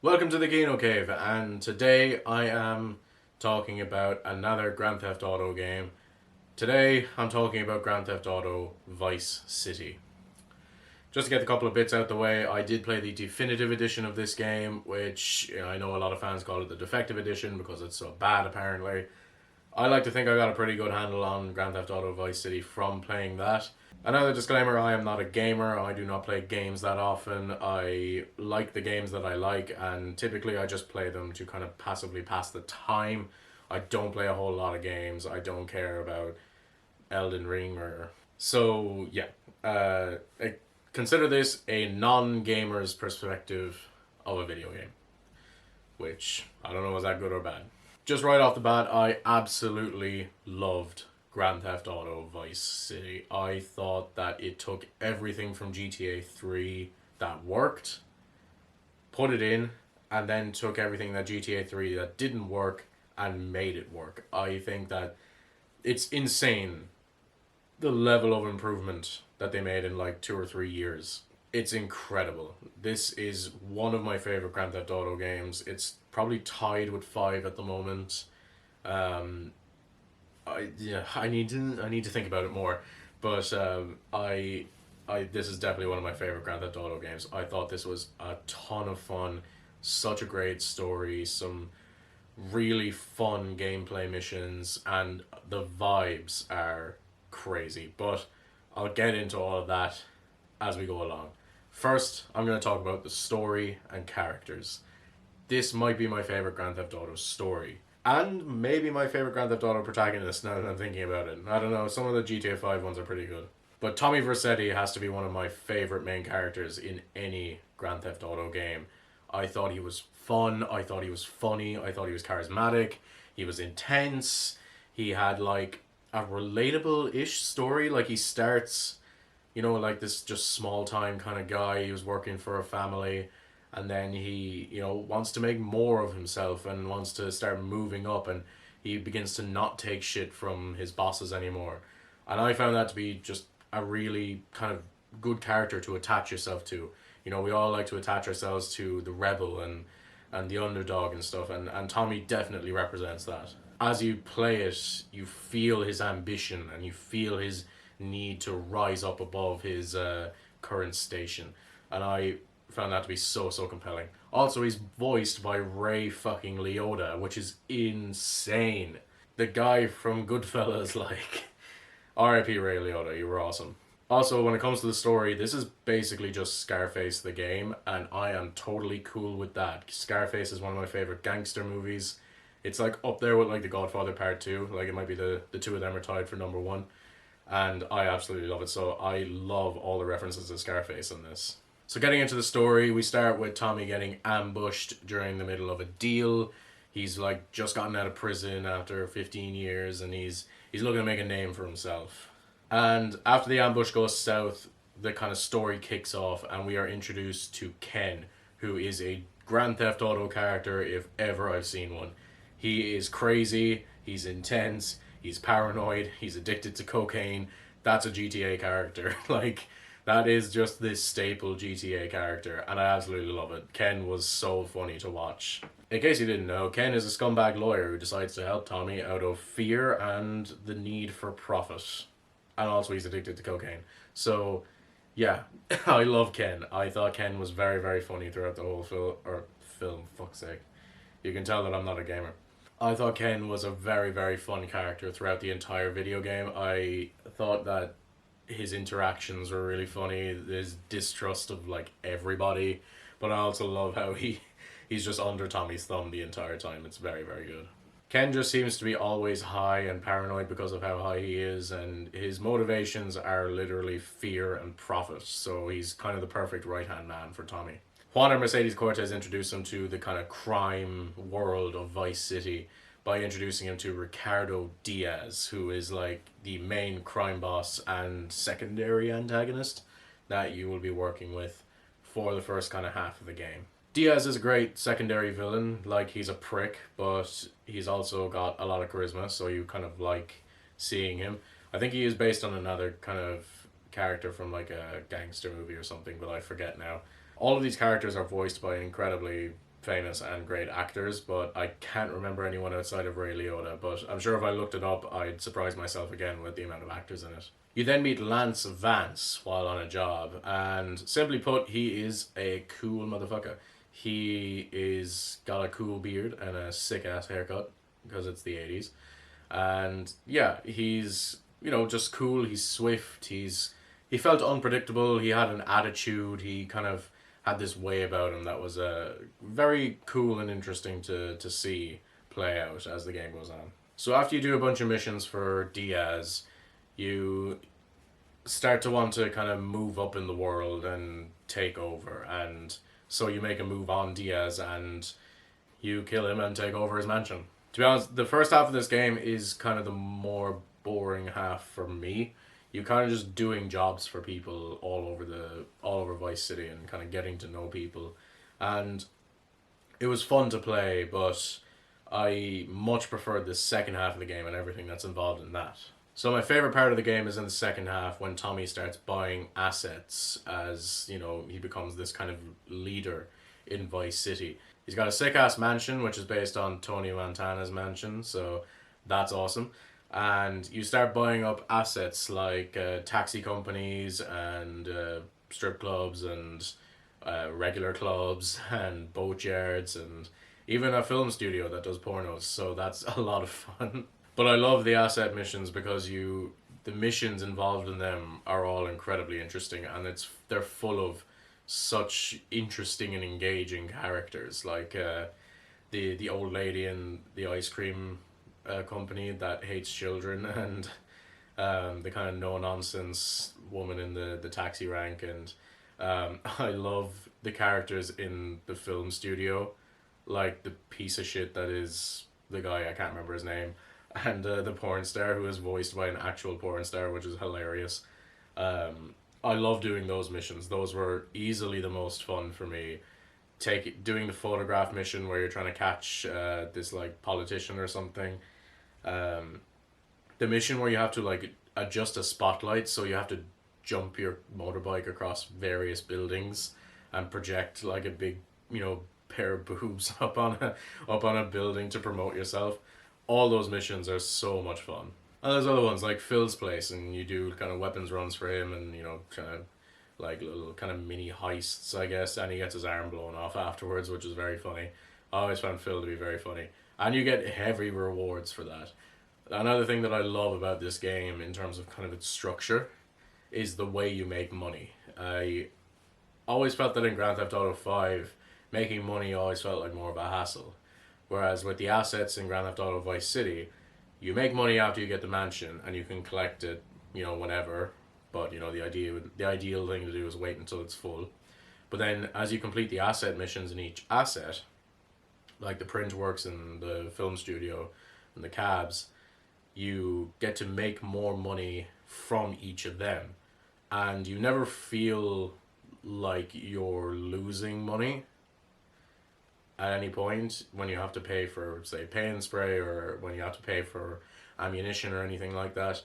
Welcome to the Kino Cave, and today I am talking about another Grand Theft Auto game. Today I'm talking about Grand Theft Auto Vice City. Just to get a couple of bits out the way, I did play the definitive edition of this game, which I know a lot of fans call it the defective edition because it's so bad apparently. I like to think I got a pretty good handle on Grand Theft Auto Vice City from playing that. Another disclaimer, I am not a gamer. I do not play games that often. I like the games that I like, and typically I just play them to kind of passively pass the time. I don't play a whole lot of games. I don't care about Elden Ring or... So, yeah. Consider this a non-gamer's perspective of a video game. Which, I don't know, is that good or bad? Just right off the bat, I absolutely loved Grand Theft Auto Vice City. I thought that it took everything from GTA 3 that worked, put it in, and then took everything that GTA 3 that didn't work and made it work. I think that it's insane the level of improvement that they made in like 2 or 3 years. It's incredible. This is one of my favorite Grand Theft Auto games. It's probably tied with 5 at the moment. Um, I need to think about it more, but I this is definitely one of my favorite Grand Theft Auto games. I thought this was a ton of fun, such a great story, some really fun gameplay missions, and the vibes are crazy. But I'll get into all of that as we go along. First, I'm going to talk about the story and characters. This might be my favorite Grand Theft Auto story. And maybe my favorite Grand Theft Auto protagonist now that I'm thinking about it. I don't know, some of the GTA 5 ones are pretty good. But Tommy Vercetti has to be one of my favorite main characters in any Grand Theft Auto game. I thought he was fun, I thought he was funny, I thought he was charismatic, he was intense, he had like a relatable-ish story. Like he starts, like this just small time kind of guy. He was working for a family, and then he, wants to make more of himself and wants to start moving up, and he begins to not take shit from his bosses anymore. And I found that to be just a really kind of good character to attach yourself to. We all like to attach ourselves to the rebel and the underdog and stuff, and Tommy definitely represents that. As you play it, you feel his ambition and you feel his need to rise up above his current station. And I found that to be so compelling. Also, he's voiced by Ray fucking Liotta, which is insane. The guy from Goodfellas, like, R.I.P. Ray Liotta, you were awesome. Also, when it comes to the story, this is basically just Scarface the game, and I am totally cool with that. Scarface is one of my favorite gangster movies. It's like up there with like The Godfather Part 2. Like it might be the two of them are tied for number one. And I absolutely love it. So I love all the references to Scarface in this. So getting into the story, we start with Tommy getting ambushed during the middle of a deal. He's like just gotten out of prison after 15 years, and he's looking to make a name for himself. And after the ambush goes south, the kind of story kicks off, and we are introduced to Ken, who is a Grand Theft Auto character if ever I've seen one. He is crazy, he's intense, he's paranoid, he's addicted to cocaine. That's a GTA character. Like, that is just this staple GTA character, and I absolutely love it. Ken was so funny to watch. In case you didn't know, Ken is a scumbag lawyer who decides to help Tommy out of fear and the need for profit. And also he's addicted to cocaine. So, yeah, I love Ken. I thought Ken was very funny throughout the whole film, fuck's sake. You can tell that I'm not a gamer. I thought Ken was a very fun character throughout the entire video game. I thought that his interactions were really funny, his distrust of like everybody, but I also love how he's just under Tommy's thumb the entire time. It's very good. Ken just seems to be always high and paranoid because of how high he is, and his motivations are literally fear and profit, so he's kind of the perfect right-hand man for Tommy. Juan and Mercedes Cortez introduced him to the kind of crime world of Vice City by introducing him to Ricardo Diaz, who is like the main crime boss and secondary antagonist that you will be working with for the first kind of half of the game. Diaz is a great secondary villain. Like, he's a prick, but he's also got a lot of charisma, so you kind of like seeing him. I think he is based on another kind of character from like a gangster movie or something, but I forget now. All of these characters are voiced by incredibly famous and great actors, but I can't remember anyone outside of Ray Liotta. But I'm sure if I looked it up, I'd surprise myself again with the amount of actors in it. You then meet Lance Vance while on a job, and simply put, he is a cool motherfucker. He is got a cool beard and a sick ass haircut because it's the 80s. And yeah, he's just cool. He's swift. He felt unpredictable. He had an attitude. He kind of had this way about him that was very cool and interesting to see play out as the game goes on. So after you do a bunch of missions for Diaz, you start to want to kind of move up in the world and take over. And so you make a move on Diaz and you kill him and take over his mansion. To be honest, the first half of this game is kind of the more boring half for me. You're kind of just doing jobs for people all over Vice City and kind of getting to know people, and it was fun to play. But I much preferred the second half of the game and everything that's involved in that. So my favorite part of the game is in the second half when Tommy starts buying assets as, he becomes this kind of leader in Vice City. He's got a sick ass mansion which is based on Tony Montana's mansion, so that's awesome. And you start buying up assets like taxi companies and strip clubs and regular clubs and boatyards and even a film studio that does pornos. So that's a lot of fun. But I love the asset missions because the missions involved in them are all incredibly interesting, and they're full of such interesting and engaging characters, like the old lady in the ice cream company that hates children, and the kind of no nonsense woman in the taxi rank, and I love the characters in the film studio, like the piece of shit that is the guy, I can't remember his name, and the porn star who is voiced by an actual porn star, which is hilarious. I love doing those missions. Those were easily the most fun for me. Doing the photograph mission where you're trying to catch this like politician or something. The mission where you have to like adjust a spotlight, so you have to jump your motorbike across various buildings and project like a big pair of boobs up on a building to promote yourself. All those missions are so much fun. And there's other ones like Phil's place, and you do kind of weapons runs for him, and kind of like little kind of mini heists, I guess, and he gets his arm blown off afterwards, which is very funny. I always found Phil to be very funny, and you get heavy rewards for that. Another thing that I love about this game in terms of kind of its structure is the way you make money. I always felt that in Grand Theft Auto 5, making money always felt like more of a hassle. Whereas with the assets in Grand Theft Auto Vice City, you make money after you get the mansion and you can collect it, whenever. But the ideal thing to do is wait until it's full. But then as you complete the asset missions in each asset, like the print works in the film studio and the cabs, you get to make more money from each of them. And you never feel like you're losing money at any point when you have to pay for, say, paint spray, or when you have to pay for ammunition or anything like that.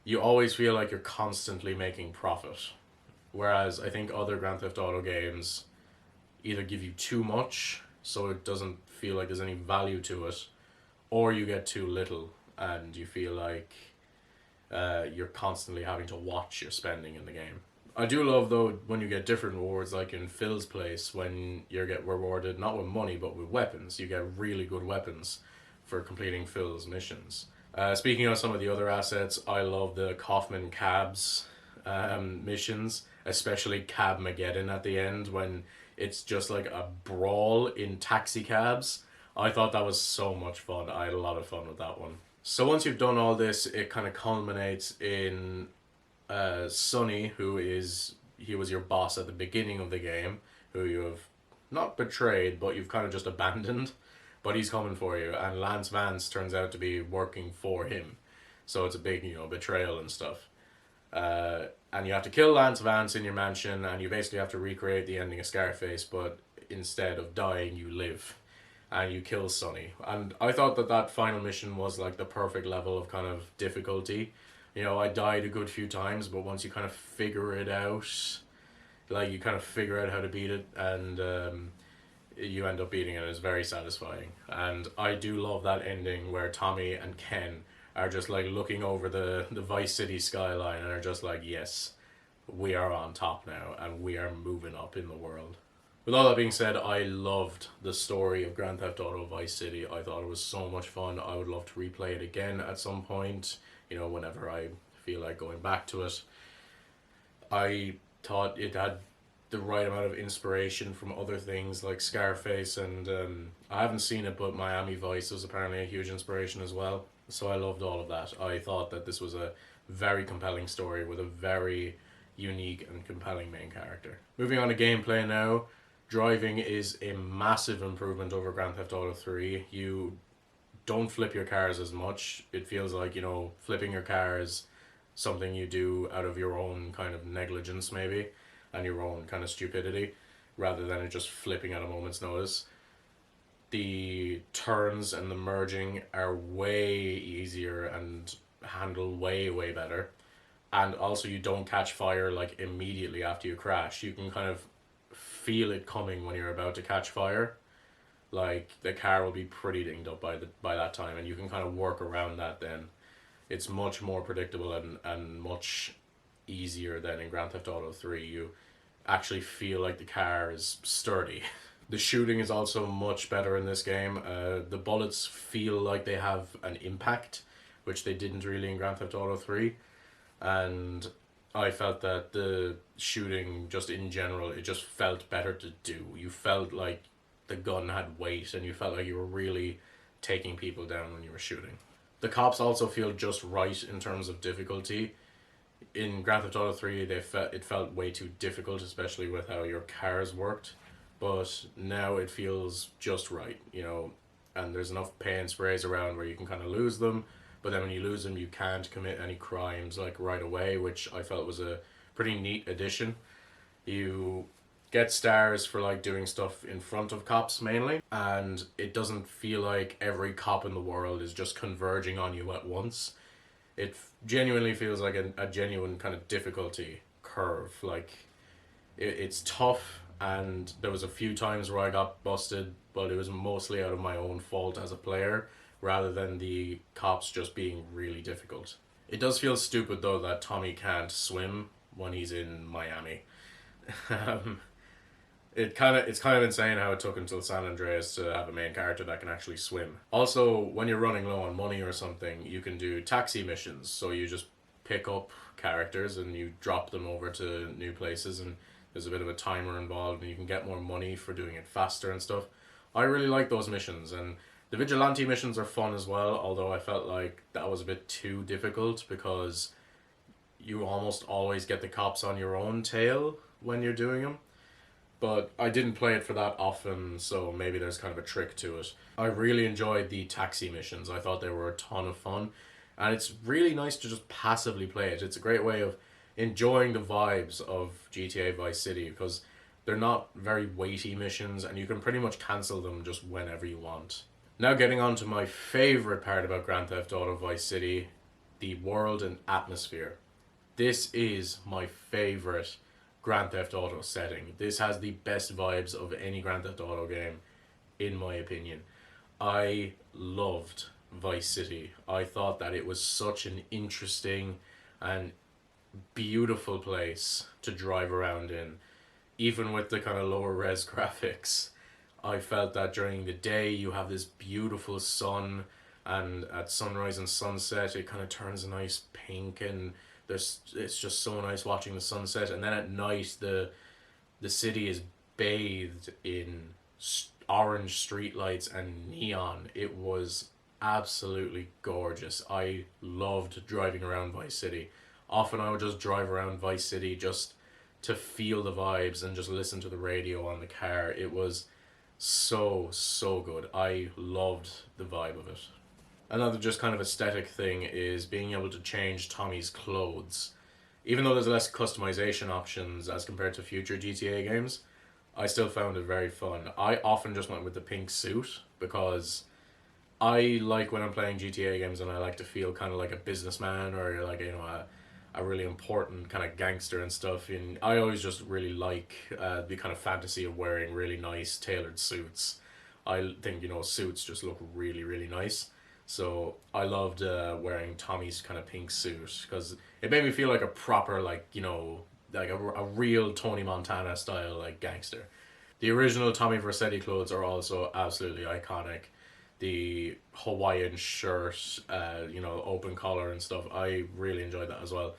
You always feel like you're constantly making profit. Whereas I think other Grand Theft Auto games either give you too much, so it doesn't feel like there's any value to it, or you get too little and you feel like you're constantly having to watch your spending in the game. I do love though when you get different rewards, like in Phil's place, when you get rewarded not with money but with weapons. You get really good weapons for completing Phil's missions. Speaking of some of the other assets, I love the Kaufman Cabs missions, especially Cabmageddon at the end when it's just like a brawl in taxi cabs. I thought that was so much fun. I had a lot of fun with that one. So once you've done all this, it kind of culminates in Sonny, he was your boss at the beginning of the game, who you have not betrayed, but you've kind of just abandoned, but he's coming for you, and Lance Vance turns out to be working for him, so it's a big, betrayal and stuff. And you have to kill Lance Vance in your mansion, and you basically have to recreate the ending of Scarface, but instead of dying, you live. And you kill Sonny. And I thought that final mission was like the perfect level of kind of difficulty. I died a good few times, but once you kind of figure it out, like you kind of figure out how to beat it, and you end up beating it. It's very satisfying. And I do love that ending where Tommy and Ken are just like looking over the Vice City skyline and are just like, yes, we are on top now and we are moving up in the world. With all that being said, I loved the story of Grand Theft Auto Vice City. I thought it was so much fun. I would love to replay it again at some point, whenever I feel like going back to it. I thought it had the right amount of inspiration from other things like Scarface, and I haven't seen it, but Miami Vice was apparently a huge inspiration as well. So I loved all of that. I thought that this was a very compelling story with a very unique and compelling main character. Moving on to gameplay now. Driving is a massive improvement over Grand Theft Auto 3. You don't flip your cars as much. It feels like, flipping your car is something you do out of your own kind of negligence, maybe, and your own kind of stupidity, rather than it just flipping at a moment's notice. The turns and the merging are way easier and handle way, way better. And also, you don't catch fire like immediately after you crash. You can kind of feel it coming when you're about to catch fire. Like, the car will be pretty dinged up by that time, and you can kind of work around that then. It's much more predictable and much easier than in Grand Theft Auto 3. You actually feel like the car is sturdy. The shooting is also much better in this game. The bullets feel like they have an impact, which they didn't really in Grand Theft Auto 3. And I felt that the shooting, just in general, it just felt better to do. You felt like the gun had weight, and you felt like you were really taking people down when you were shooting. The cops also feel just right in terms of difficulty. In Grand Theft Auto 3, it felt way too difficult, especially with how your cars worked. But now it feels just right, and there's enough paint sprays around where you can kind of lose them. But then when you lose them, you can't commit any crimes like right away, which I felt was a pretty neat addition. You get stars for like doing stuff in front of cops mainly, and it doesn't feel like every cop in the world is just converging on you at once. It genuinely feels like a genuine kind of difficulty curve. Like, it's tough, and there was a few times where I got busted, but it was mostly out of my own fault as a player, rather than the cops just being really difficult. It does feel stupid though that Tommy can't swim when he's in Miami. It's kind of insane how it took until San Andreas to have a main character that can actually swim. Also, when you're running low on money or something, you can do taxi missions. So you just pick up characters and you drop them over to new places, and there's a bit of a timer involved, and you can get more money for doing it faster and stuff. I really like those missions, and the vigilante missions are fun as well, although I felt like that was a bit too difficult because you almost always get the cops on your own tail when you're doing them. But I didn't play it for that often, so maybe there's kind of a trick to it. I really enjoyed the taxi missions. I thought they were a ton of fun, and it's really nice to just passively play it. It's a great way of enjoying the vibes of GTA Vice City, because they're not very weighty missions, and you can pretty much cancel them just whenever you want. Now getting on to my favourite part about Grand Theft Auto Vice City, the world and atmosphere. This is my favourite Grand Theft Auto setting. This has the best vibes of any Grand Theft Auto game, in my opinion. I loved Vice City. I thought that it was such an interesting and beautiful place to drive around in, even with the kind of lower res graphics. I felt that during the day you have this beautiful sun, and at sunrise and sunset it kind of turns a nice pink, and it's just so nice watching the sunset. And then at night the city is bathed in orange streetlights and neon. It was absolutely gorgeous. I loved driving around Vice City. Often I would just drive around Vice City just to feel the vibes and just listen to the radio on the car. It was so good. I loved the vibe of it. Another just kind of aesthetic thing is being able to change Tommy's clothes. Even though there's less customization options as compared to future GTA games, I still found it very fun. I often just went with the pink suit because I like when I'm playing GTA games and I like to feel kind of like a businessman, or like, a a really important kind of gangster and stuff. And I always just really like the kind of fantasy of wearing really nice tailored suits. I think, suits just look really, really nice. So I loved wearing Tommy's kind of pink suit because it made me feel like a proper, like, like a real Tony Montana style, like, gangster. The original Tommy Vercetti clothes are also absolutely iconic. The Hawaiian shirt, open collar and stuff. I really enjoyed that as well.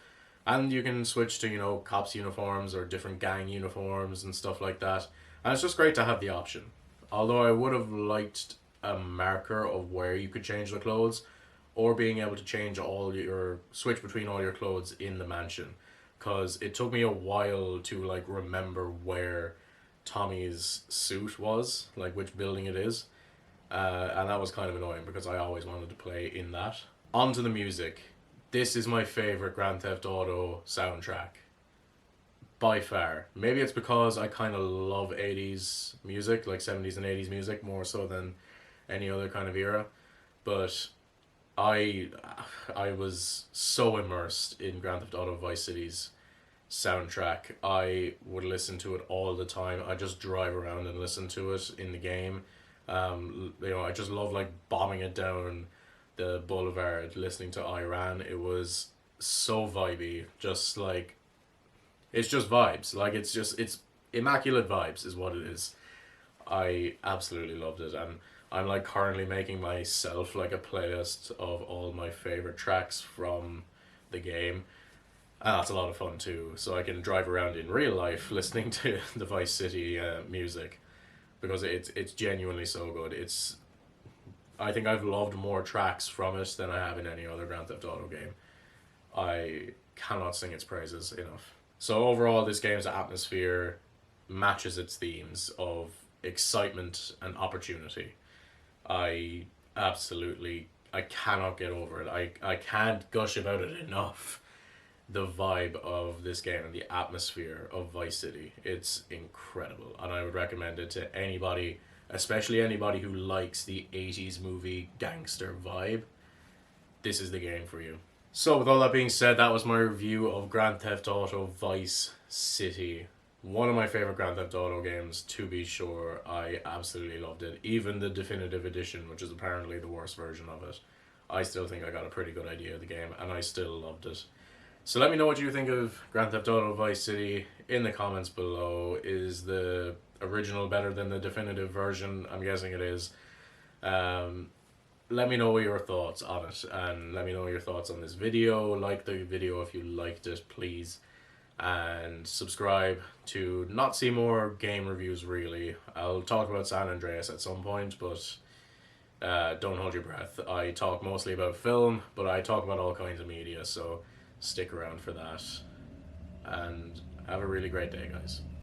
And you can switch to, cops uniforms or different gang uniforms and stuff like that. And it's just great to have the option. Although I would have liked a marker of where you could change the clothes or being able to switch between all your clothes in the mansion. Because it took me a while to, like, remember where Tommy's suit was, like which building it is. And that was kind of annoying because I always wanted to play in that. On to the music. This is my favorite Grand Theft Auto soundtrack. By far. Maybe it's because I kind of love 80s music, like 70s and 80s music, more so than any other kind of era. But I I was so immersed in Grand Theft Auto Vice City's soundtrack. I would listen to it all the time. I just drive around and listen to it in the game. I just love, like, bombing it down the boulevard, listening to Iran. It was so vibey. Just like, it's just vibes. Like, it's immaculate vibes is what it is. I absolutely loved it, and I'm, like, currently making myself, like, a playlist of all my favorite tracks from the game. And that's a lot of fun too. So I can drive around in real life listening to the Vice City music because it's genuinely so good. I think I've loved more tracks from it than I have in any other Grand Theft Auto game. I cannot sing its praises enough. So overall, this game's atmosphere matches its themes of excitement and opportunity. I I cannot get over it. I can't gush about it enough. The vibe of this game and the atmosphere of Vice City. It's incredible, and I would recommend it to anybody, especially anybody who likes the 80s movie gangster vibe. This is the game for you. So, with all that being said, that was my review of Grand Theft Auto Vice City. One of my favorite Grand Theft Auto games, to be sure. I absolutely loved it. Even the definitive edition, which is apparently the worst version of it. I still think I got a pretty good idea of the game, and I still loved it. So let me know what you think of Grand Theft Auto Vice City in the comments below. Is the original better than the definitive version? I'm guessing it is. Let me know your thoughts on it, and let me know your thoughts on this video. Like the video if you liked it, please. And subscribe to not see more game reviews, really. I'll talk about San Andreas at some point, but don't hold your breath. I talk mostly about film, but I talk about all kinds of media, so stick around for that. And have a really great day, guys.